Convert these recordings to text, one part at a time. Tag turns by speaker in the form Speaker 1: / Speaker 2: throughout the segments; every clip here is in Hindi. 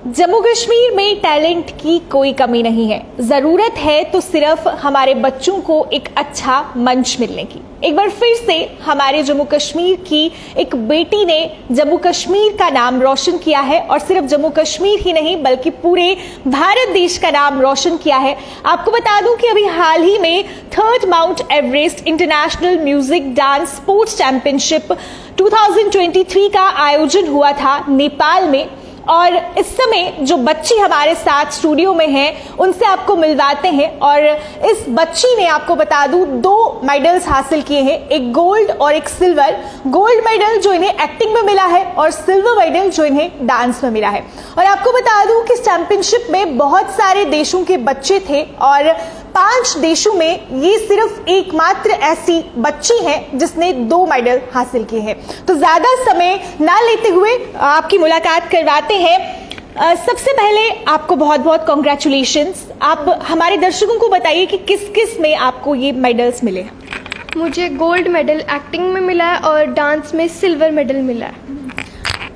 Speaker 1: जम्मू कश्मीर में टैलेंट की कोई कमी नहीं है। जरूरत है तो सिर्फ हमारे बच्चों को एक अच्छा मंच मिलने की। एक बार फिर से हमारे जम्मू कश्मीर की एक बेटी ने जम्मू कश्मीर का नाम रोशन किया है और सिर्फ जम्मू कश्मीर ही नहीं बल्कि पूरे भारत देश का नाम रोशन किया है। आपको बता दूं कि अभी हाल ही में 3rd mount Everest international music dance sports championship 2023 का आयोजन हुआ था नेपाल में। और इस समय जो बच्ची हमारे साथ स्टूडियो में है उनसे आपको मिलवाते हैं। और इस बच्ची ने, आपको बता दूं, 2 मेडल्स हासिल किए हैं, एक गोल्ड और एक सिल्वर। गोल्ड मेडल जो इन्हें एक्टिंग में मिला है और सिल्वर मेडल जो इन्हें डांस में मिला है। और आपको बता दूं कि इस चैंपियनशिप में बहुत सारे देशों के बच्चे थे और 5 देशों में ये सिर्फ एकमात्र ऐसी बच्ची है जिसने 2 मेडल हासिल किए हैं। तो ज्यादा समय ना लेते हुए आपकी मुलाकात करवाते हैं। सबसे पहले आपको बहुत बहुत कॉन्ग्रेचुलेशंस। आप हमारे दर्शकों को बताइए कि किस किस में आपको ये मेडल्स मिले हैं।
Speaker 2: मुझे गोल्ड मेडल एक्टिंग में मिला है और डांस में सिल्वर मेडल मिला है।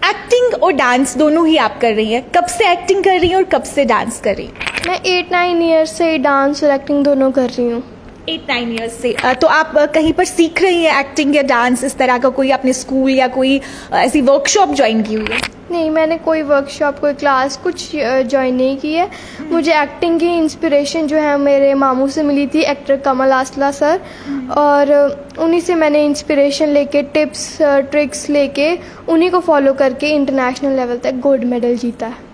Speaker 1: एक्टिंग और डांस दोनों ही आप कर रही हैं। कब से एक्टिंग कर रही हैं और कब से डांस कर रही हैं?
Speaker 2: मैं 8-9 ईयर्स से डांस और एक्टिंग दोनों कर रही हूँ।
Speaker 1: 8-9 ईयर्स से। तो आप कहीं पर सीख रही हैं एक्टिंग या डांस, इस तरह का कोई अपने स्कूल या कोई ऐसी वर्कशॉप ज्वाइन की हुई है?
Speaker 2: नहीं, मैंने कोई वर्कशॉप, कोई क्लास कुछ ज्वाइन नहीं की है। मुझे एक्टिंग की इंस्पिरेशन जो है मेरे मामू से मिली थी, एक्टर कमल आसला सर, और उन्हीं से मैंने इंस्पिरेशन लेके, टिप्स ट्रिक्स लेके, उन्हीं को फॉलो करके इंटरनेशनल लेवल तक गोल्ड मेडल जीता है।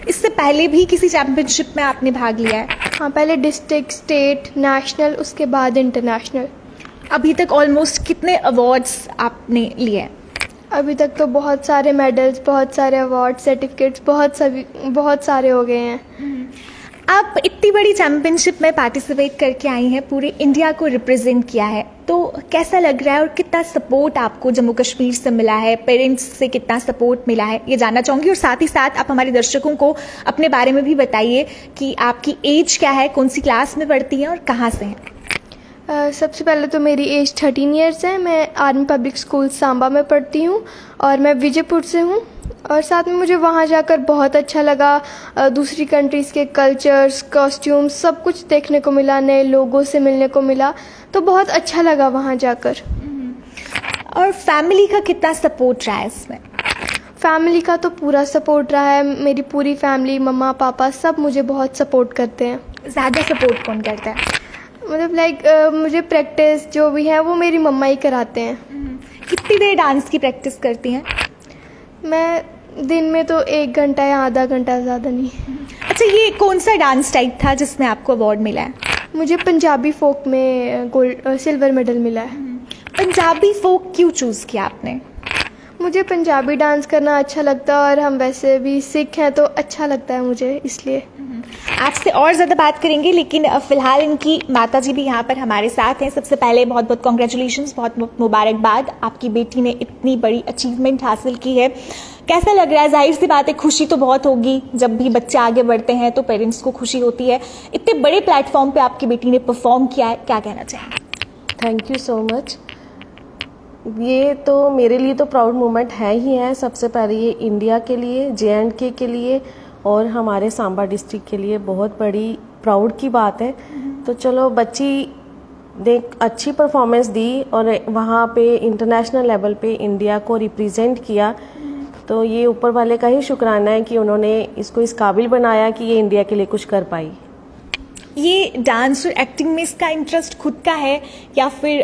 Speaker 1: इससे पहले भी किसी चैंपियनशिप में आपने भाग लिया है?
Speaker 2: हाँ, पहले डिस्ट्रिक्ट, स्टेट, नेशनल, उसके बाद इंटरनेशनल।
Speaker 1: अभी तक ऑलमोस्ट कितने अवार्ड्स आपने लिए हैं?
Speaker 2: अभी तक तो बहुत सारे मेडल्स, बहुत सारे अवार्ड, सर्टिफिकेट्स, बहुत सारे हो गए हैं।
Speaker 1: आप इतनी बड़ी चैंपियनशिप में पार्टिसिपेट करके आई हैं, पूरे इंडिया को रिप्रेजेंट किया है, तो कैसा लग रहा है और कितना सपोर्ट आपको जम्मू कश्मीर से मिला है, पेरेंट्स से कितना सपोर्ट मिला है, ये जानना चाहूँगी। और साथ ही साथ आप हमारे दर्शकों को अपने बारे में भी बताइए कि आपकी एज क्या है, कौन सी क्लास में पढ़ती हैं और कहाँ से हैं?
Speaker 2: सबसे पहले तो मेरी एज 13 ईयर्स है। मैं आर्मी पब्लिक स्कूल सांबा में पढ़ती हूँ और मैं विजयपुर से हूँ। और साथ में मुझे वहाँ जाकर बहुत अच्छा लगा। दूसरी कंट्रीज़ के कल्चर्स, कॉस्ट्यूम्स, सब कुछ देखने को मिला, नए लोगों से मिलने को मिला, तो बहुत अच्छा लगा वहाँ जाकर।
Speaker 1: और फैमिली का कितना सपोर्ट रहा है इसमें?
Speaker 2: फैमिली का तो पूरा सपोर्ट रहा है। मेरी पूरी फैमिली, मम्मा पापा, सब मुझे बहुत सपोर्ट करते हैं।
Speaker 1: ज़्यादा सपोर्ट कौन करता है?
Speaker 2: मतलब मुझे प्रैक्टिस जो भी है वो मेरी मम्मा ही कराते हैं।
Speaker 1: कितनी देर डांस की प्रैक्टिस करती हैं?
Speaker 2: मैं दिन में तो 1 घंटा या आधा घंटा, ज़्यादा नहीं।
Speaker 1: अच्छा, ये कौन सा डांस टाइप था जिसमें आपको अवार्ड मिला है?
Speaker 2: मुझे पंजाबी फोक में सिल्वर मेडल मिला है।
Speaker 1: पंजाबी फोक क्यों चूज़ किया आपने?
Speaker 2: मुझे पंजाबी डांस करना अच्छा लगता है और हम वैसे भी सिख हैं तो अच्छा लगता है मुझे, इसलिए।
Speaker 1: आपसे और ज़्यादा बात करेंगे, लेकिन फिलहाल इनकी माताजी भी यहाँ पर हमारे साथ हैं। सबसे पहले बहुत बहुत कॉन्ग्रेचुलेशंस, बहुत बहुत मुबारकबाद। आपकी बेटी ने इतनी बड़ी अचीवमेंट हासिल की है। कैसा लग रहा है? जाहिर सी बात है, खुशी तो बहुत होगी। जब भी बच्चे आगे बढ़ते हैं तो पेरेंट्स को खुशी होती है। इतने बड़े प्लेटफॉर्म पर आपकी बेटी ने परफॉर्म किया है, क्या कहना चाहेंगे?
Speaker 3: Thank you so much. ये तो मेरे लिए तो प्राउड मोमेंट है ही है। सबसे पहले ये इंडिया के लिए, JNK के लिए और हमारे सांबा डिस्ट्रिक्ट के लिए बहुत बड़ी प्राउड की बात है। तो चलो, बच्ची ने अच्छी परफॉर्मेंस दी और वहाँ पे इंटरनेशनल लेवल पे इंडिया को रिप्रेजेंट किया। तो ये ऊपर वाले का ही शुक्राना है कि उन्होंने इसको इस काबिल बनाया कि ये इंडिया के लिए कुछ कर पाई।
Speaker 1: ये डांस और एक्टिंग में इसका इंटरेस्ट खुद का है या फिर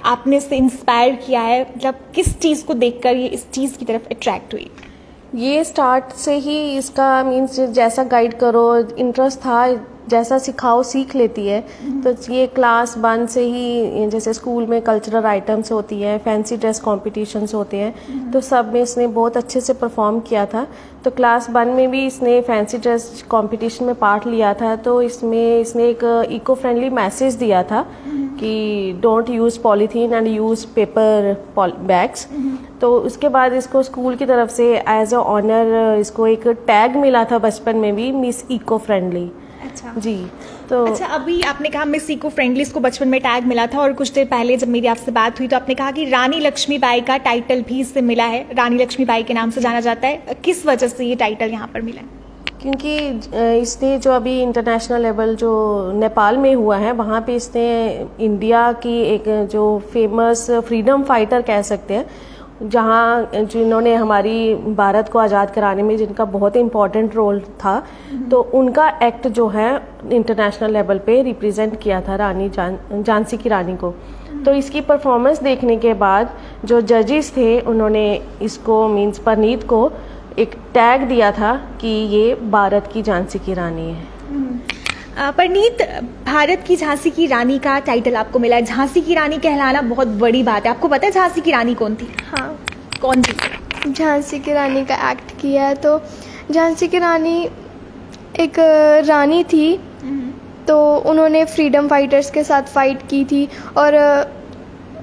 Speaker 1: आपने से इंस्पायर किया है? मतलब किस चीज़ को देखकर ये इस चीज़ की तरफ अट्रैक्ट हुई?
Speaker 3: ये स्टार्ट से ही इसका मीन्स जैसा गाइड करो, इंटरेस्ट था, जैसा सिखाओ सीख लेती है। तो ये क्लास 1 से ही, जैसे स्कूल में कल्चरल आइटम्स होती हैं, फैंसी ड्रेस कॉम्पिटिशन्स होते हैं, तो सब में इसने बहुत अच्छे से परफॉर्म किया था। तो क्लास 1 में भी इसने फैंसी ड्रेस कॉम्पिटिशन में पार्ट लिया था। तो इसमें इसने एक इको फ्रेंडली मैसेज दिया था कि don't use polythene and use paper bags. तो उसके बाद इसको स्कूल की तरफ से एज अ ऑनर इसको एक टैग मिला था बचपन में भी, मिस इको फ्रेंडली।
Speaker 1: अच्छा
Speaker 3: जी। तो
Speaker 1: अच्छा, अभी आपने कहा मिस इको फ्रेंडली, इसको बचपन में टैग मिला था, और कुछ देर पहले जब मेरी आपसे बात हुई तो आपने कहा कि रानी लक्ष्मीबाई का टाइटल भी इससे मिला है, रानी लक्ष्मीबाई के नाम से जाना जाता है। किस वजह से ये टाइटल यहाँ पर मिला है?
Speaker 3: क्योंकि इसने जो अभी इंटरनेशनल लेवल जो नेपाल में हुआ है, वहाँ पे इसने इंडिया की एक जो फेमस फ्रीडम फाइटर कह सकते हैं, जहाँ जिन्होंने हमारी भारत को आज़ाद कराने में जिनका बहुत इम्पोर्टेंट रोल था, तो उनका एक्ट जो है इंटरनेशनल लेवल पे रिप्रेजेंट किया था रानी झांसी की रानी को। तो इसकी परफॉर्मेंस देखने के बाद जो जजेस थे उन्होंने इसको मीन्स परनीत को एक टैग दिया था कि ये भारत की झांसी की रानी है।
Speaker 1: परनीत, भारत की झांसी की रानी का टाइटल आपको मिला है। झांसी की रानी कहलाना बहुत बड़ी बात है। आपको पता है झांसी की रानी कौन थी?
Speaker 2: हाँ।
Speaker 1: कौन थी?
Speaker 2: झांसी की रानी का एक्ट किया है। तो झांसी की रानी एक रानी थी, तो उन्होंने फ्रीडम फाइटर्स के साथ फाइट की थी, और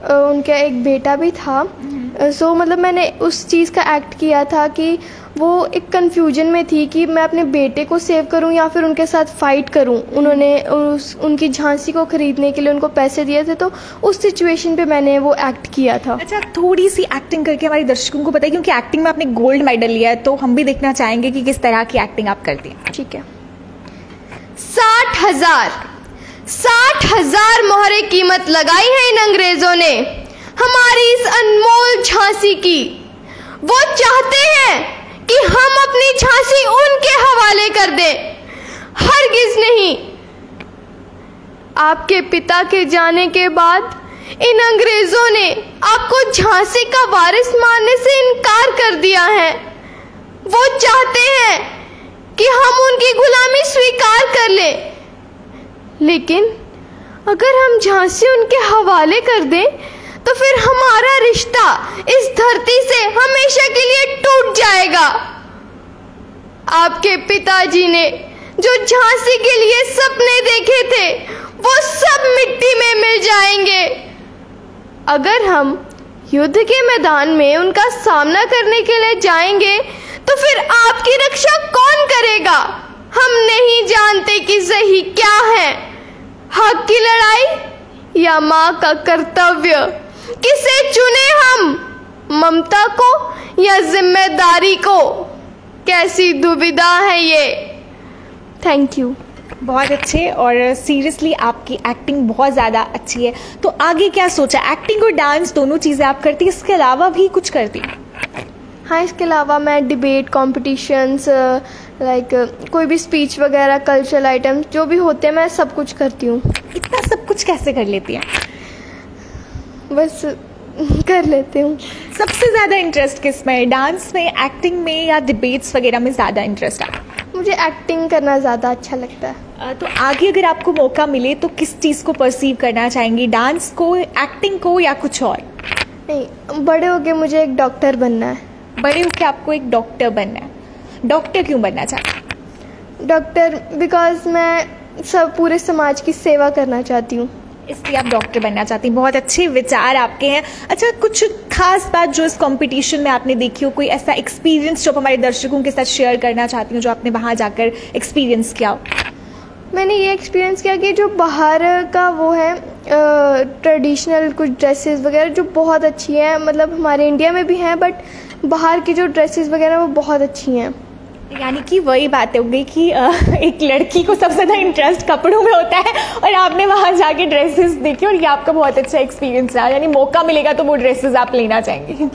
Speaker 2: उनका एक बेटा भी था। सो मतलब मैंने उस चीज़ का एक्ट किया था कि वो एक कंफ्यूजन में थी कि मैं अपने बेटे को सेव करूं या फिर उनके साथ फाइट करूं। उन्होंने उनकी झांसी को खरीदने के लिए उनको पैसे दिए थे, तो उस सिचुएशन पे मैंने वो एक्ट किया था।
Speaker 1: अच्छा, थोड़ी सी एक्टिंग करके हमारे दर्शकों को बताइए, क्योंकि एक्टिंग में आपने गोल्ड मेडल लिया है, तो हम भी देखना चाहेंगे कि किस तरह की एक्टिंग आप करती हैं।
Speaker 2: ठीक है। 60,000 मोहरे कीमत लगाई है इन अंग्रेजों ने हमारी इस अनमोल झांसी की। वो चाहते हैं कि हम अपनी झांसी उनके हवाले कर दें। हरगिज नहीं। आपके पिता के जाने के बाद इन अंग्रेजों ने आपको झांसी का वारिस मानने से इनकार कर दिया है। वो चाहते हैं कि हम उनकी गुलामी स्वीकार कर लें, लेकिन अगर हम झांसी उनके हवाले कर दें तो फिर हमारा रिश्ता इस धरती से हमेशा के लिए टूट जाएगा। आपके पिताजी ने जो झांसी के लिए सपने देखे थे वो सब मिट्टी में मिल जाएंगे। अगर हम युद्ध के मैदान में उनका सामना करने के लिए जाएंगे तो फिर आपकी रक्षा कौन करेगा? हम नहीं जानते कि सही क्या है, हक की लड़ाई या माँ का कर्तव्य। किसे चुने हम, ममता को या जिम्मेदारी को? कैसी दुविधा है ये। Thank you.
Speaker 1: बहुत अच्छे, और सीरियसली आपकी एक्टिंग बहुत ज़्यादा अच्छी है। तो आगे क्या सोचा? एक्टिंग और डांस दोनों चीज़ें आप करती, इसके अलावा भी कुछ करती?
Speaker 2: हाँ, इसके अलावा मैं डिबेट कॉम्पिटिशन्स, लाइक कोई भी स्पीच वगैरह, कल्चरल आइटम्स जो भी होते हैं मैं सब कुछ करती हूँ।
Speaker 1: इतना सब कुछ कैसे कर लेती हैं?
Speaker 2: बस कर लेती हूँ।
Speaker 1: सबसे ज़्यादा इंटरेस्ट किस में, डांस में, एक्टिंग में, या डिबेट्स वगैरह में ज़्यादा इंटरेस्ट है?
Speaker 2: मुझे एक्टिंग करना ज़्यादा अच्छा लगता है।
Speaker 1: तो आगे अगर आपको मौका मिले तो किस चीज़ को परसीव करना चाहेंगी, डांस को, एक्टिंग को, या कुछ और?
Speaker 2: नहीं, बड़े होके मुझे एक डॉक्टर बनना है।
Speaker 1: बड़े होके आपको एक डॉक्टर बनना है। डॉक्टर क्यों बनना चाहते हैं?
Speaker 2: डॉक्टर बिकॉज मैं सब पूरे समाज की सेवा करना चाहती हूँ,
Speaker 1: इसलिए आप डॉक्टर बनना चाहती हैं। बहुत अच्छे विचार आपके हैं। अच्छा, कुछ खास बात जो इस कंपटीशन में आपने देखी हो, कोई ऐसा एक्सपीरियंस जो आप हमारे दर्शकों के साथ शेयर करना चाहती हो, जो आपने वहाँ जाकर एक्सपीरियंस किया हो?
Speaker 2: मैंने ये एक्सपीरियंस किया कि जो बाहर का वो है ट्रेडिशनल कुछ ड्रेसेस वगैरह जो बहुत अच्छी हैं, मतलब हमारे इंडिया में भी हैं, बट बाहर की जो ड्रेसेस वगैरह वो बहुत अच्छी हैं।
Speaker 1: यानी कि वही बात हो गई कि एक लड़की को सबसे ज़्यादा इंटरेस्ट कपड़ों में होता है, और आपने वहाँ जाके ड्रेसेस देखी और ये आपका बहुत अच्छा एक्सपीरियंस रहा। यानी मौका मिलेगा तो वो ड्रेसेस आप लेना चाहेंगे।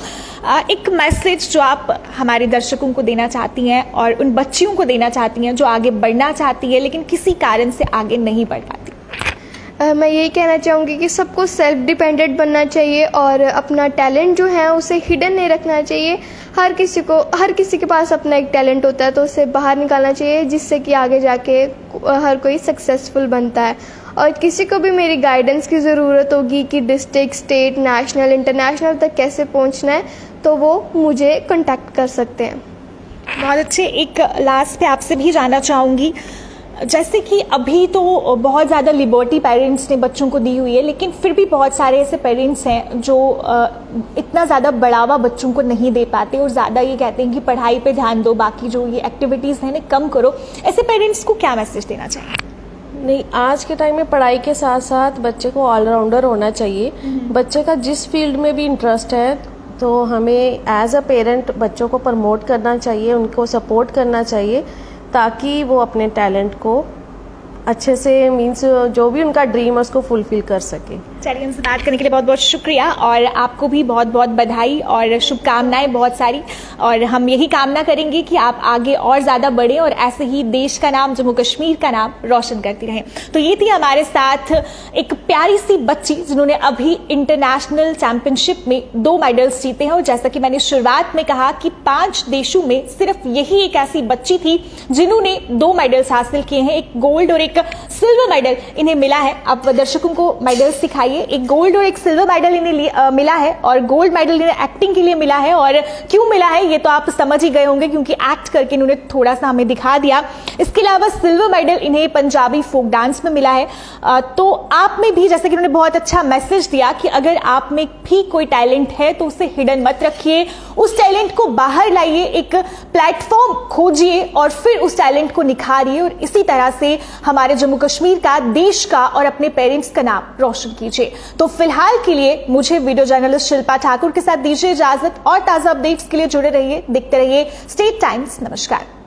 Speaker 1: एक मैसेज जो आप हमारे दर्शकों को देना चाहती हैं और उन बच्चियों को देना चाहती हैं जो आगे बढ़ना चाहती है लेकिन किसी कारण से आगे नहीं बढ़ पाती?
Speaker 2: मैं यही कहना चाहूँगी कि सबको सेल्फ डिपेंडेंट बनना चाहिए और अपना टैलेंट जो है उसे हिडन नहीं रखना चाहिए। हर किसी के पास अपना एक टैलेंट होता है तो उसे बाहर निकालना चाहिए, जिससे कि आगे जाके हर कोई सक्सेसफुल बनता है। और किसी को भी मेरी गाइडेंस की ज़रूरत होगी कि डिस्ट्रिक्ट, स्टेट, नेशनल, इंटरनेशनल तक कैसे पहुंचना है, तो वो मुझे कांटेक्ट कर सकते हैं।
Speaker 1: बहुत अच्छे। एक लास्ट पे आपसे भी जानना चाहूँगी, जैसे कि अभी तो बहुत ज़्यादा लिबर्टी पेरेंट्स ने बच्चों को दी हुई है, लेकिन फिर भी बहुत सारे ऐसे पेरेंट्स हैं जो इतना ज़्यादा बढ़ावा बच्चों को नहीं दे पाते और ज़्यादा ये कहते हैं कि पढ़ाई पे ध्यान दो, बाकी जो ये एक्टिविटीज़ हैं कम करो। ऐसे पेरेंट्स को क्या मैसेज देना चाहिए?
Speaker 3: नहीं, आज के टाइम में पढ़ाई के साथ साथ बच्चे को ऑलराउंडर होना चाहिए। बच्चे का जिस फील्ड में भी इंटरेस्ट है तो हमें एज अ पेरेंट बच्चों को प्रमोट करना चाहिए, उनको सपोर्ट करना चाहिए ताकि वो अपने टैलेंट को अच्छे से मीन्स जो भी उनका ड्रीम है उसको फुलफिल कर सके।
Speaker 1: चलिए, हमसे बात करने के लिए बहुत बहुत शुक्रिया और आपको भी बहुत बहुत बधाई और शुभकामनाएं बहुत सारी। और हम यही कामना करेंगे कि आप आगे और ज़्यादा बढ़े और ऐसे ही देश का नाम, जम्मू कश्मीर का नाम रोशन करती रहें। तो ये थी हमारे साथ एक प्यारी सी बच्ची जिन्होंने अभी इंटरनेशनल चैंपियनशिप में 2 मेडल्स जीते हैं। और जैसा कि मैंने शुरुआत में कहा कि 5 देशों में सिर्फ यही एक ऐसी बच्ची थी जिन्होंने 2 मेडल्स हासिल किए हैं, एक गोल्ड और एक सिल्वर मेडल इन्हें मिला है। आप दर्शकों को मेडल्स दिखाइए, एक गोल्ड और एक सिल्वर मेडल इन्हें मिला है और गोल्ड मेडल इन्हें एक्टिंग के लिए मिला है। और क्यों मिला है ये तो आप समझ ही गए होंगे, क्योंकि एक्ट करके इन्होंने थोड़ा सा हमें दिखा दिया। इसके अलावा सिल्वर मेडल इन्हें पंजाबी फोक डांस में मिला है। तो आप में भी, जैसे कि इन्होंने बहुत अच्छा मैसेज दिया कि अगर आप में भी कोई टैलेंट है तो उसे हिडन मत रखिए, उस टैलेंट को बाहर लाइए, एक प्लेटफॉर्म खोजिए और फिर उस टैलेंट को निखारिए और इसी तरह से हमारे जम्मू कश्मीर का, देश का और अपने पेरेंट्स का नाम रोशन कीजिए। तो फिलहाल के लिए मुझे वीडियो जर्नलिस्ट शिल्पा ठाकुर के साथ दीजिए इजाजत और ताजा अपडेट्स के लिए जुड़े रहिए, देखते रहिए स्टेट टाइम्स। नमस्कार।